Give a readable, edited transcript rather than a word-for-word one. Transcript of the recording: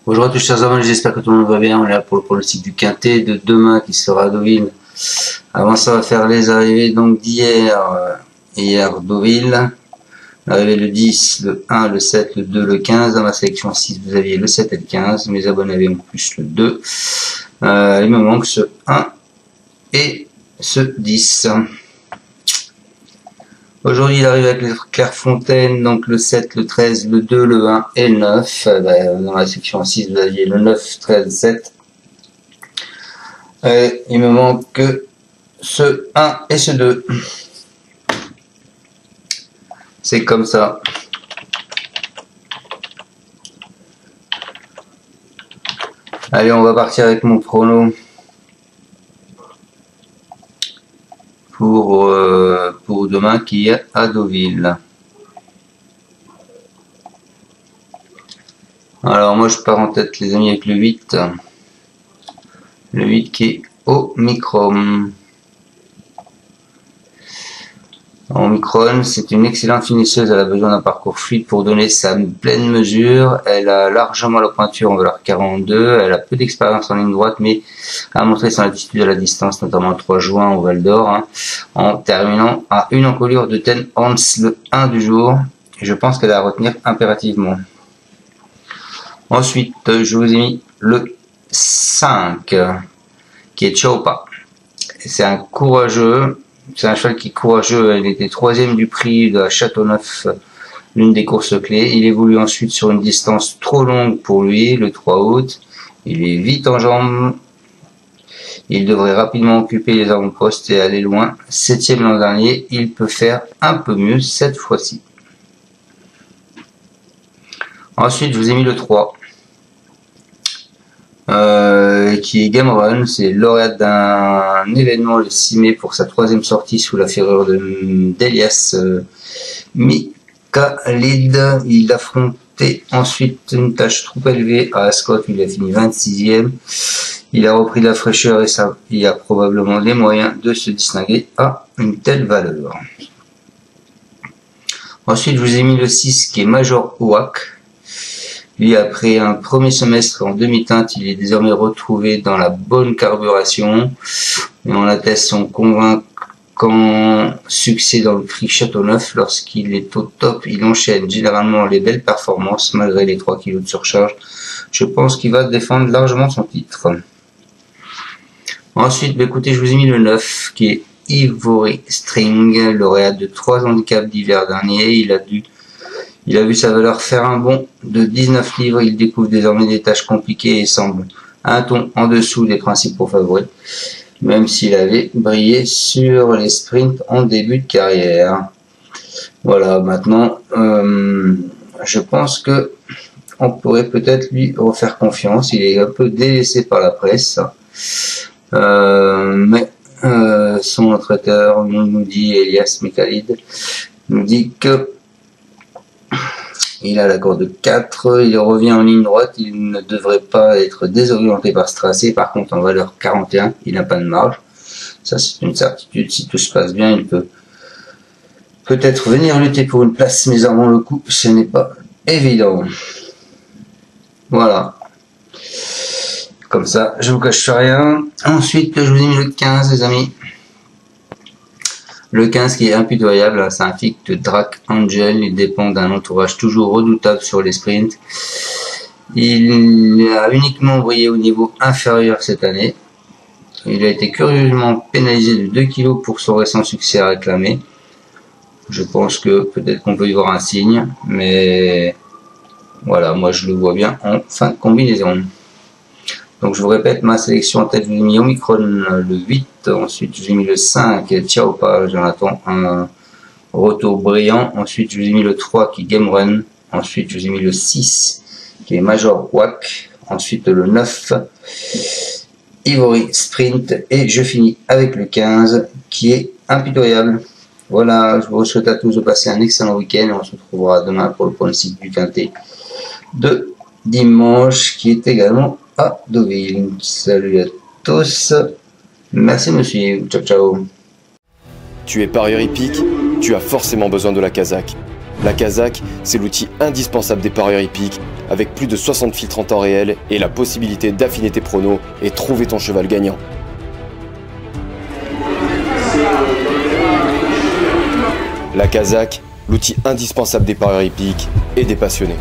Bonjour à tous chers amis, j'espère que tout le monde va bien. On est là pour le pronostic du quintet de demain qui sera à Deauville. Avant ça, on va faire les arrivées donc d'hier. Hier Deauville, l'arrivée le 10, le 1, le 7, le 2, le 15. Dans ma sélection 6, vous aviez le 7 et le 15. Mes abonnés avaient en plus le 2. Il me manque ce 1 et ce 10. Aujourd'hui, il arrive avec les Clairefontaine, donc le 7, le 13, le 2, le 1 et le 9. Dans la section 6, vous aviez le 9, 13, 7. Il me manque que ce 1 et ce 2. C'est comme ça. Allez, on va partir avec mon prono. Pour demain qui est à Deauville. Alors moi je pars en tête les amis avec le 8. Le 8 qui est Omicron. Omicron, c'est une excellente finisseuse, elle a besoin d'un parcours fluide pour donner sa pleine mesure. Elle a largement la pointure en valeur 42, elle a peu d'expérience en ligne droite, mais a montré son attitude à la distance, notamment le 3 juin au Val d'Or, en terminant à une encolure de Ten Hans le 1 du jour. Et je pense qu'elle a à retenir impérativement. Ensuite, je vous ai mis le 5, qui est Chopa. C'est un courageux. C'est un cheval qui est courageux, il était 3e du prix de la Châteauneuf, l'une des courses clés. Il évolue ensuite sur une distance trop longue pour lui, le 3 août. Il est vite en jambes. Il devrait rapidement occuper les avant-postes et aller loin. 7e l'an dernier, il peut faire un peu mieux cette fois-ci. Ensuite, je vous ai mis le 3. Qui est Game Run, c'est lauréate d'un événement le 6 mai pour sa 3e sortie sous la ferrure d'Elias Mikhalid. Il affrontait ensuite une tâche trop élevée à Ascot, il a fini 26e. Il a repris de la fraîcheur et ça, il a probablement les moyens de se distinguer à une telle valeur. Ensuite, je vous ai mis le 6 qui est Major Oak. Lui, après un premier semestre en demi-teinte, il est désormais retrouvé dans la bonne carburation. Et on atteste son convaincant succès dans le prix Châteauneuf. Lorsqu'il est au top, il enchaîne généralement les belles performances malgré les 3 kg de surcharge. Je pense qu'il va défendre largement son titre. Ensuite, écoutez, je vous ai mis le 9 qui est Ivory String, lauréat de 3 handicaps d'hiver dernier. Il a vu sa valeur faire un bond de 19 livres. Il découvre désormais des tâches compliquées et semble un ton en dessous des principaux favoris, même s'il avait brillé sur les sprints en début de carrière. Voilà, maintenant, je pense que on pourrait peut-être lui refaire confiance. Il est un peu délaissé par la presse, mais son entraîneur nous dit, Elias Mikhalid, nous dit que il a l'accord de 4, il revient en ligne droite, il ne devrait pas être désorienté par ce tracé. Par contre, en valeur 41, il n'a pas de marge. Ça, c'est une certitude. Si tout se passe bien, il peut peut-être venir lutter pour une place, mais avant le coup, ce n'est pas évident. Voilà. Comme ça, je vous cache rien. Ensuite, je vous ai mis le 15, les amis. Le 15 qui est impitoyable, c'est un flic de Drac Angel, il dépend d'un entourage toujours redoutable sur les sprints. Il a uniquement brillé au niveau inférieur cette année. Il a été curieusement pénalisé de 2 kg pour son récent succès à réclamer. Je pense que peut-être qu'on peut y voir un signe, mais voilà, moi je le vois bien en fin de combinaison. Donc je vous répète, ma sélection en tête, je vous ai mis Omicron le 8, ensuite je vous ai mis le 5, Ciao pas, Jonathan, un retour brillant, ensuite je vous ai mis le 3 qui est Game Run, ensuite je vous ai mis le 6 qui est Major Wack, ensuite le 9, Ivory Sprint, et je finis avec le 15 qui est impitoyable. Voilà, je vous souhaite à tous de passer un excellent week-end et on se retrouvera demain pour le pronostic du quintet de dimanche qui est également à Deauville. Salut à tous, merci de me suivre, ciao ciao. Tu es parieur hippique, tu as forcément besoin de la Kazakh. La Kazakh, c'est l'outil indispensable des parieurs hippiques, avec plus de 60 filtres en temps réel et la possibilité d'affiner tes pronos et trouver ton cheval gagnant. La Kazakh, l'outil indispensable des parieurs hippiques et des passionnés.